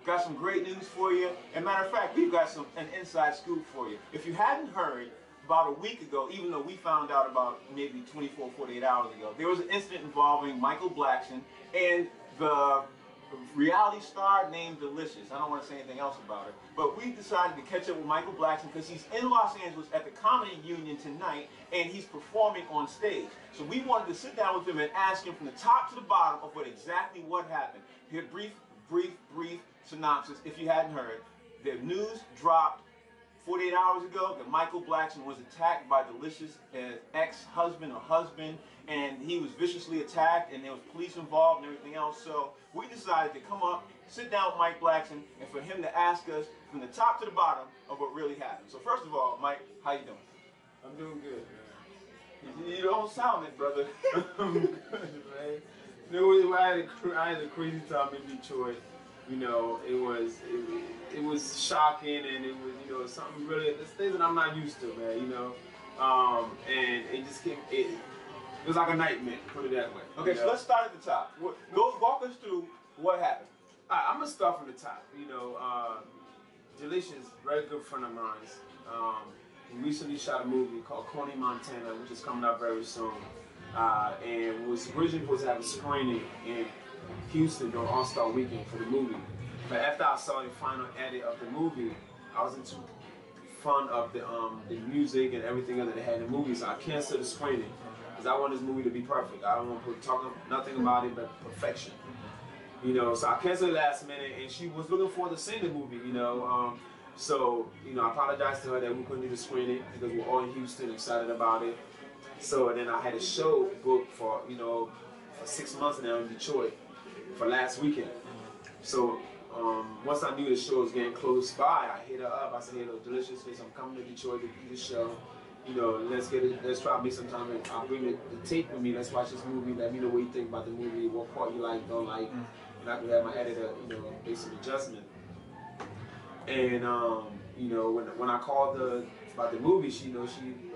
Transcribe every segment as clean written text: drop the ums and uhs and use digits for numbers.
got some great news for you. And matter of fact, we've got an inside scoop for you. If you hadn't heard, about a week ago, even though we found out about maybe 24, 48 hours ago, there was an incident involving Michael Blackson and the reality star named Deelishis. I don't want to say anything else about it, but we decided to catch up with Michael Blackson because he's in Los Angeles at the Comedy Union tonight, and he's performing on stage. So we wanted to sit down with him and ask him from the top to the bottom of exactly what happened. Here, brief synopsis, if you hadn't heard. The news dropped 48 hours ago that Michael Blackson was attacked by Deelishis' ex-husband or husband, and he was viciously attacked, and there was police involved and everything else. So we decided to come up, sit down with Mike Blackson, and for him to ask us from the top to the bottom of what really happened. So first of all, Mike, how you doing? I'm doing good, man. You don't sound it, brother. I'm good, man. You know, I had a crazy time in Detroit. You know, it was shocking, and it was, you know, something really, it's things that I'm not used to, man, you know, and it just came, it was like a nightmare, put it that way. Okay, so let's start at the top. Go walk us through what happened. All right, I'm gonna start from the top. You know, Deelishis, very good friend of mine. He recently shot a movie called Coney, Montana, which is coming out very soon, and was originally supposed to have a screening in Houston during All-Star Weekend for the movie. But after I saw the final edit of the movie, I wasn't too fond of the music and everything that they had in the movie, so I canceled the screening because I want this movie to be perfect. I don't want to talk nothing about it but perfection. You know, so I canceled it last minute, and she was looking forward to seeing the movie. You know, so you know, I apologized to her that we couldn't do the screening because we're all in Houston, excited about it. So then I had a show booked for, you know, for 6 months now in Detroit for last weekend. So once I knew the show was getting close by, I hit her up. I said, "Hey, look, Deelishis, I'm coming to Detroit to do the show. You know, let's try to make some time. And I'll bring the tape with me. Let's watch this movie. Let me know what you think about the movie, what part you like, don't like." And I could have my editor, you know, make some adjustment. And you know, when I called her about the movie, she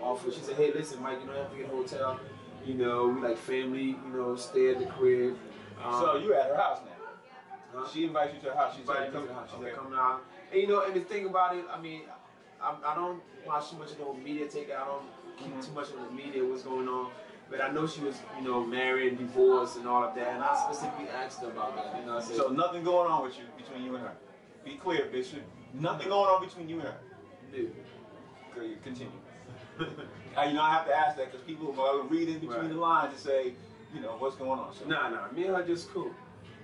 offered. She said, "Hey, listen, Mike, you don't have to get a hotel. You know, we like family. You know, stay at the crib." So you at her house now? Huh? She invites you to her house. She invited me to the house. She said, "Come out." And you know, and the thing about it, I mean, I don't watch too much of the media takeout. I don't keep too much of the media, what's going on. But I know she was, you know, married and divorced and all of that, and I specifically asked her about that. You know, I said, so nothing going on with you between you and her. Be clear, Bishop. Nothing going on between you and her. Dude. Good, continue. You know, I have to ask that because people are reading between the lines and say, you know, what's going on. So. Nah, me and her just cool.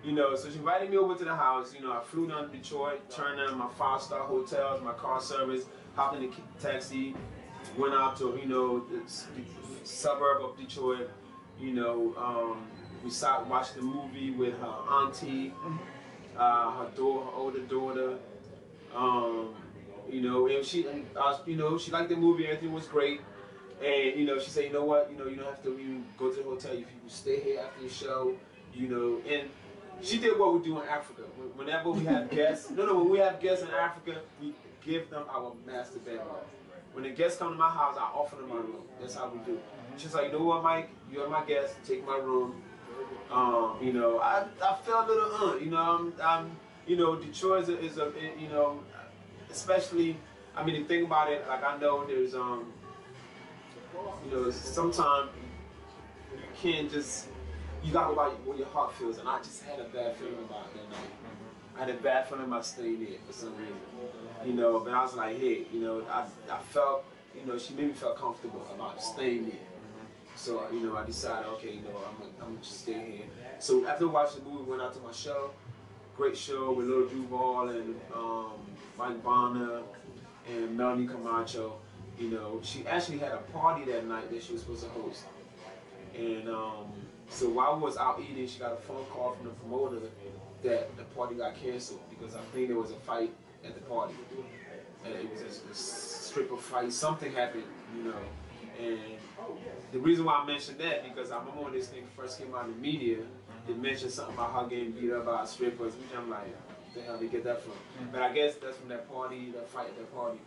You know, so she invited me over to the house. You know, I flew down to Detroit, turned on my 5-star hotels, my car service, hopped in the taxi, went out to, you know, the suburb of Detroit. You know, we watched the movie with her auntie, her older daughter. You know, and you know, she liked the movie. Everything was great. And you know, she said, "You know what? You know, you don't have to even go to the hotel. If you stay here after the show, you know." And she did what we do in Africa. Whenever we have guests, when we have guests in Africa, we give them our master bedroom. When the guests come to my house, I offer them my room. That's how we do. She's like, "You know what, Mike? You're my guest. Take my room." You know, I felt a little, you know, you know, Detroit is a, you know, especially, I mean, the thing about it, like I know there's, you know, sometimes you can't just, you gotta go by what your heart feels, and I just had a bad feeling about that night. I had a bad feeling about staying there for some reason, you know, but I was like, hey, you know, I felt, you know, she made me feel comfortable about staying there. So, you know, I decided, okay, you know, I'm gonna just stay here. So after watching the movie, we went out to my show. Great show with Lil Duval and Mike Bonner and Melanie Camacho. You know, she actually had a party that night that she was supposed to host. And so while we was out eating, she got a phone call from the promoter that the party got canceled because I think there was a fight at the party. And it was a stripper fight, something happened, you know. And the reason why I mentioned that, because I remember when this thing first came out in the media, they mentioned something about her getting beat up by strippers, which I'm like, what the hell did they get that from? But I guess that's from that party, that fight at that party.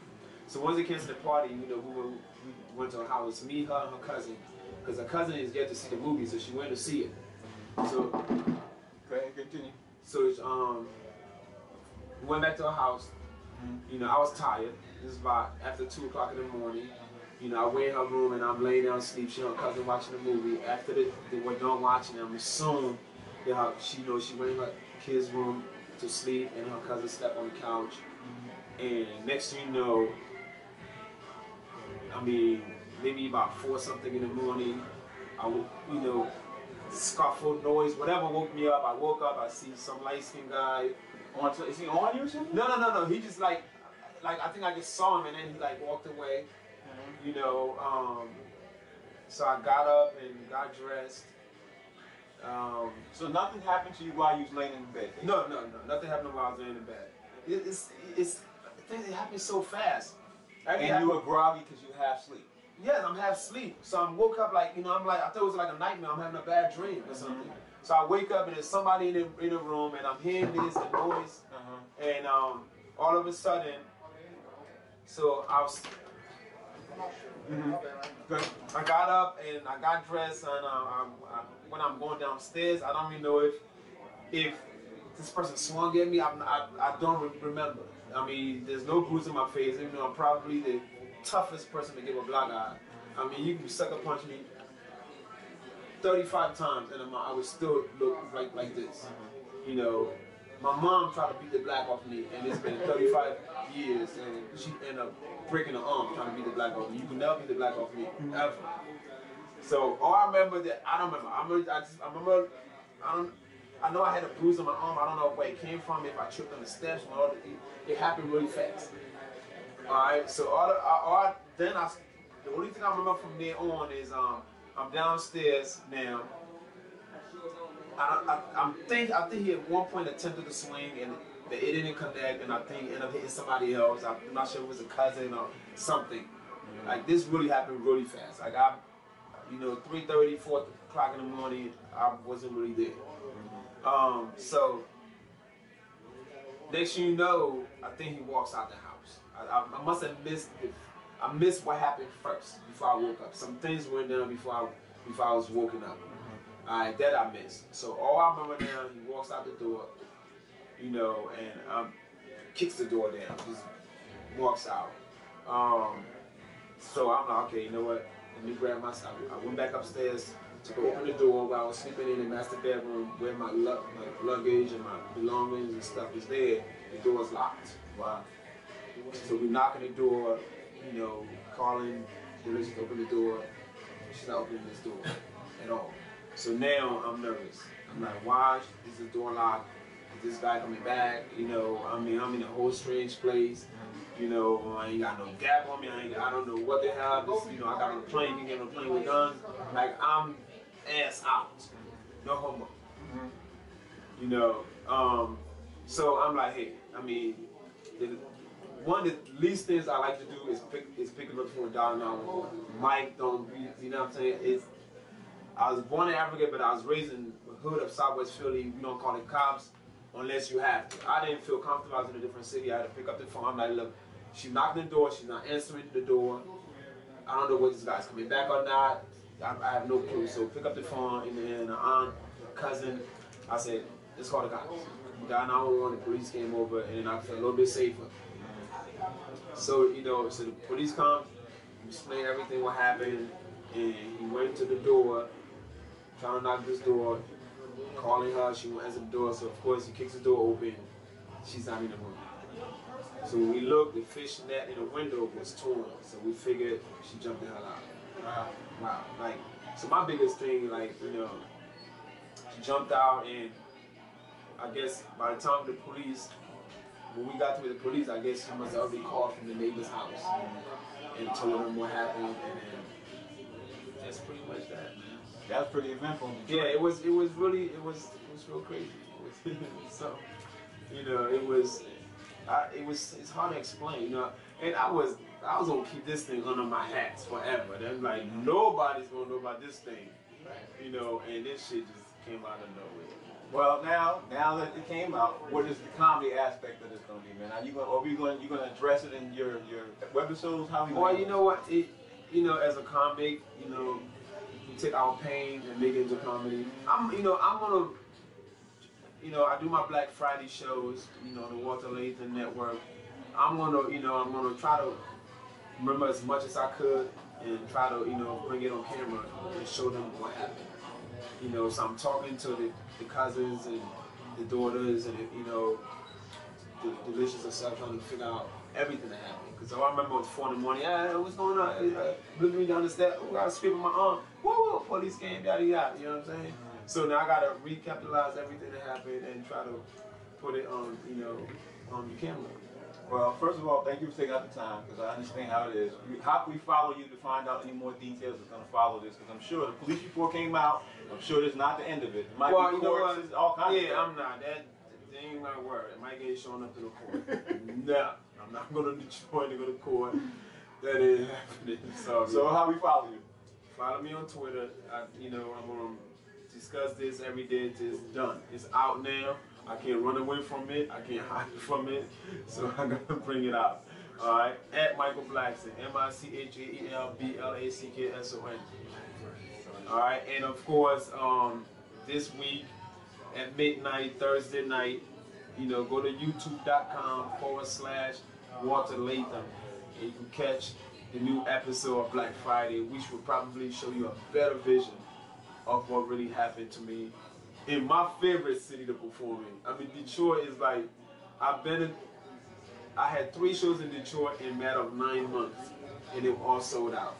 So once they canceled the party, you know, we went to her house, me, her, and her cousin, because her cousin is yet to see the movie, so she went to see it. So, go ahead, continue. So We went back to her house. You know, I was tired. This is about after 2 o'clock in the morning. You know, I went in her room and I'm laying down asleep. She and her cousin watching the movie. After they were done watching, I'm assuming that she went in her kid's room to sleep and her cousin slept on the couch. And next thing you know, I mean, maybe about 4 something in the morning, you know, scuffle, noise, whatever woke me up. I woke up, I see some light-skinned guy. Is he on you or something? No. He just like I think I just saw him and then he like walked away. You know, so I got up and got dressed. So nothing happened to you while you was laying in bed? No, nothing happened while I was laying in bed. I think it happened so fast. And you were groggy because you half sleep? Yes, I'm half asleep. So I woke up like, you know, I thought it was like a nightmare. I'm having a bad dream or something. So I wake up and there's somebody in the room and I'm hearing this and noise. And all of a sudden, so I was, I got up and I got dressed and when I'm going downstairs, I don't even know if this person swung at me. I don't remember. I mean, there's no bruise in my face, even though I'm probably the toughest person to give a black eye. I mean, you can sucker punch me 35 times and I would still look like this. You know, my mom tried to beat the black off me and it's been 35 years and she ended up breaking her arm trying to beat the black off me. You can never beat the black off me, ever. So all I remember that, I don't remember, I know I had a bruise on my arm. I don't know where it came from, if I tripped on the steps. It happened really fast. Alright, so the only thing I remember from there on is I'm downstairs now. I think he at one point attempted to swing and it didn't connect and I think he ended up hitting somebody else. I'm not sure if it was a cousin or something. Like this really happened really fast. Like you know, 3:30, 4 o'clock in the morning, I wasn't really there. So next thing you know, I think he walks out the house. I must have missed it. I missed what happened first before I woke up. Some things went down before I was woken up. Alright, that I missed. So all I remember now, he walks out the door, you know, and kicks the door down, just walks out. So I'm like, okay, you know what? Let me grab my stuff. I went back upstairs to go open the door while I was sleeping in the master bedroom where my luggage and my belongings and stuff is there. The door's locked. Wow. So we knock on the door, you know, calling Deelishis to open the door. She's not opening this door at all. So now I'm nervous. I'm like, why is the door locked? Is this guy coming back? You know, I mean, I'm in a whole strange place. You know, I ain't got no gap on me. I don't know what the hell. This, you know, I got on a plane, can get on a plane with guns. Like, I'm ass out. No homo. You know, so I'm like, hey, I mean, one of the least things I like to do is pick up the phone, dial 911. Mike, you know what I'm saying? I was born in Africa, but I was raised in the hood of Southwest Philly. We don't call it cops unless you have to. I didn't feel comfortable. I was in a different city. I had to pick up the phone. I'm like, look, she knocked on the door. She's not answering the door. I don't know whether this guy's coming back or not. I have no clue. So pick up the phone, and then an aunt, cousin, I said, let's call the cops. Dial 911, the police came over, and I felt a little bit safer. So, you know, so the police come, explain everything what happened, and he went to the door, trying to knock this door, calling her, she won't answer the door, so of course he kicks the door open, she's not in the room. So when we looked, the fish net in the window was torn, so we figured she jumped the hell out. Wow. Like, so my biggest thing, like, you know, she jumped out, and I guess by the time the police, when we got to the police, I guess she must have already called from the neighbor's house and told them what happened, and then that's pretty much that, man. That was pretty eventful. Yeah, it was real crazy. So, you know, it's hard to explain, you know. And I was gonna keep this thing under my hats forever. Then like nobody's gonna know about this thing, you know. And this shit just came out of nowhere. Well, now that it came out, what is the comedy aspect of this gonna be, man? Are you gonna address it in your webisodes? How? Well, you know what? You know, as a comic, you know, we take our pain and make it into comedy. I'm gonna you know, I do my Black Friday shows, you know, the Walter Lathan Network. I'm gonna try to remember as much as I could and try to, you know, bring it on camera and show them what happened. You know, so I'm talking to the cousins and the daughters and, you know, the Deelishis herself, trying to figure out everything that happened. Because I remember it was 4 in the morning, what's going on? Look me down the step, I was screaming my arm, whoa, police came, yada yada, you know what I'm saying? So now I gotta recapitalize everything that happened and try to put it on, you know, on the camera. Well, first of all, thank you for taking out the time, because I understand how it is. How can we follow you to find out any more details that's going to follow this? Because I'm sure the police report came out. I'm sure that's not the end of it. It might be courts, all kinds of stuff. Yeah, I'm not. That ain't my word. It might get showing up to the court. No, I'm not going to Detroit to go to court. That ain't happening. So how we follow you? Follow me on Twitter. You know, I'm going to discuss this every day until it's done. It's out now. I can't run away from it. I can't hide from it. So I gotta bring it out. All right. At Michael Blackson. MICHAELBLACKSON. All right. And of course, this week at midnight, Thursday night, you know, go to youtube.com/Walter Lathan. And you can catch the new episode of Black Friday, which will probably show you a better vision of what really happened to me in my favorite city to perform in. I mean, Detroit is like, I had 3 shows in Detroit in a matter of 9 months, and they were all sold out.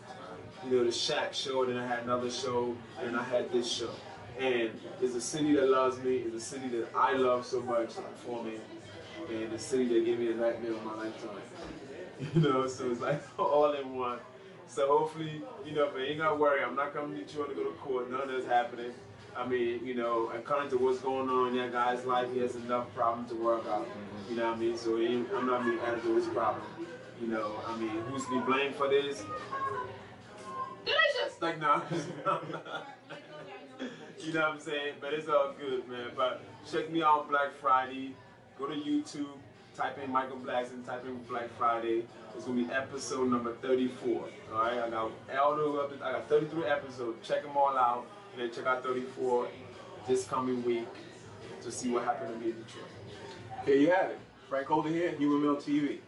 You know, the Shack show, then I had another show, and I had this show. And it's a city that loves me, it's a city that I love so much to perform in, and a city that gave me a nightmare of my lifetime. You know, so it's like all in one. So hopefully, you know, but you ain't gotta worry, I'm not coming to Detroit to go to court, none of that's happening. I mean, you know, according to what's going on in that guy's life, he has enough problems to work out. You know what I mean? So I'm not being added to his problem. You know, I mean, who's to be blamed for this? Deelishis! Like, no, you know what I'm saying? But it's all good, man. But check me out on Black Friday. Go to YouTube, type in Michael Blackson, type in Black Friday. It's gonna be episode number 34. All right, I got 33 episodes. Check them all out. And then check out 34 this coming week to see what happened to me in Detroit. There you have it. Frank Holder here, Human Mill TV.